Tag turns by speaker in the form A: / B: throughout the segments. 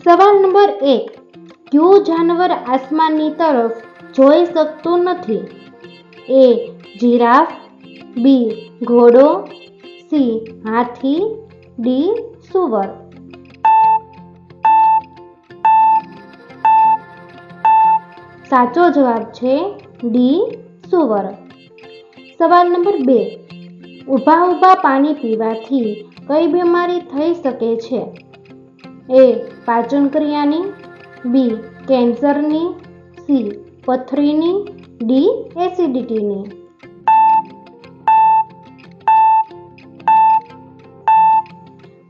A: સવાલ નંબર 1. ક્યુ જાનવર આસમાનની તરફ જોઈ શકતું નથી? A. Giraffe, B. ઘોડો, C. હાથી, D. સૂવર. સાચો જવાબ છે D. સૂવર. સવાલ નંબર 2. ઊભા ઊભા પાણી પીવાથી કઈ બીમારી થઈ શકે છે? A. પાચન ક્રિયાની, B. કેન્સરની, C. પથરીની, D. એસિડિટીની.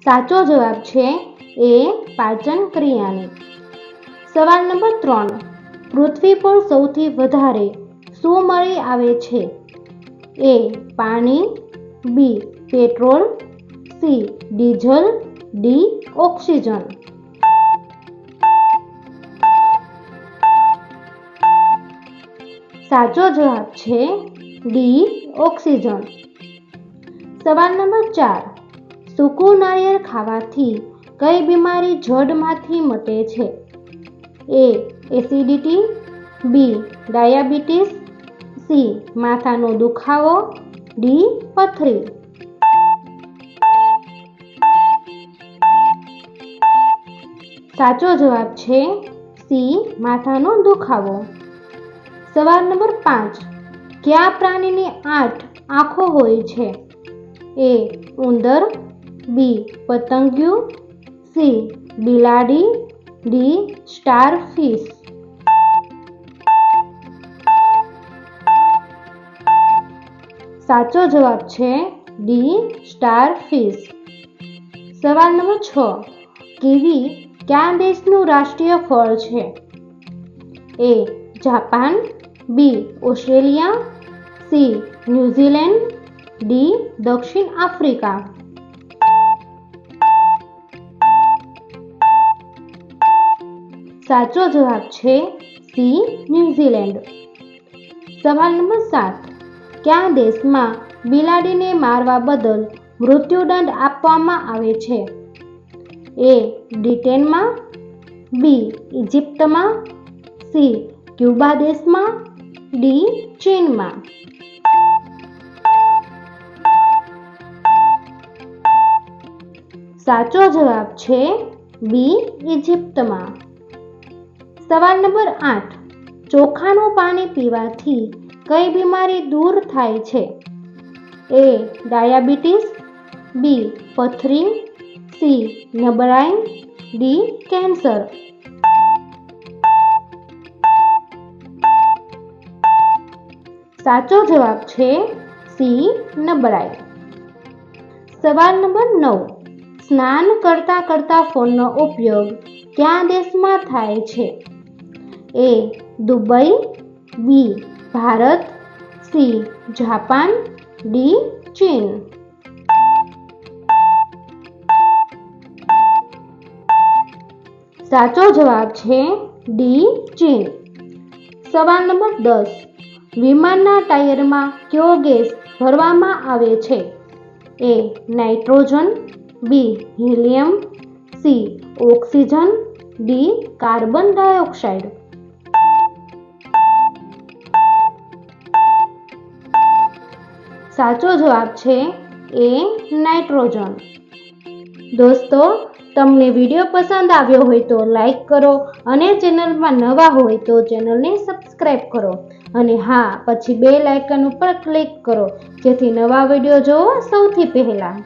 A: સાચો જવાબ છે A. પાચન ક્રિયાની. સવાલ નંબર 3. પૃથ્વી પર સૌથી વધારે શું મળી આવે છે? A. પાણી, B. Petrol, C. Diesel, D. Oxygen. સાચો જવાબ છે D. ઓક્સિજન. સવાલ નંબર 4. સૂકું નારિયેળ ખાવાથી કઈ બીમારી જડમાંથી મટે છે? A. Acidity, B. Diabetes, C. માથાનો દુખાવો, D. પથરી. સાચો જવાબ છે C. માથાનો દુખાવો. સવાલ નંબર 5. કયા પ્રાણીની 8 આંખો હોય છે? A. ઉંદર, B. પતંગિયું, C. બિલાડી, D. સ્ટારફિશ. સાચો જવાબ છે D. સ્ટારફિશ. સવાલ નંબર 6. કીવી કયા દેશનું રાષ્ટ્રીય ફળ છે? A. Japan, B. Australia, C. New Zealand, D. દક્ષિણ આફ્રિકા. સાચો જવાબ છે C. ન્યૂઝીલેન્ડ. સવાલ નંબર 7. કયા દેશમાં બિલાડીને મારવા બદલ મૃત્યુદંડ આપવામાં આવે છે? A. બ્રિટનમાં, B. ઇજિપ્તમાં, C. ક્યુબા દેશમાં, D. ચીનમાં. સાચો જવાબ છે B. ઇજિપ્તમાં. સવાલ નંબર 8. ચોખાનું પાણી પીવાથી કઈ બીમારી દૂર થાય છે? A. Diabetes, B. પથરી, C. નબળાઈ, D. કેન્સર. સાચો જવાબ છે C. નબળાઈ. સવાલ નંબર 9. સ્નાન કરતા કરતા ફોનનો ઉપયોગ કયા દેશમાં થાય છે? A. Dubai, B. Bharat, C. Japan, D. ચીન. સાચો જવાબ છે D. ચીન. સવાલ નંબર 10. વિમાનના ટાયરમાં કયો ગેસ ભરવામાં આવે છે? A. Nitrogen, B. Helium, C. Oxygen, D. Carbon dioxide. સાચો જવાબ છે A. નાઇટ્રોજન. દોસ્તો, તમને વિડીયો પસંદ આવ્યો હોય તો લાઈક કરો અને ચેનલમાં નવા હોય તો ચેનલને સબસ્ક્રાઈબ કરો અને હા, પછી બેલ આઇકન ઉપર ક્લિક કરો જેથી નવા વિડીયો જોવો સૌથી પહેલા.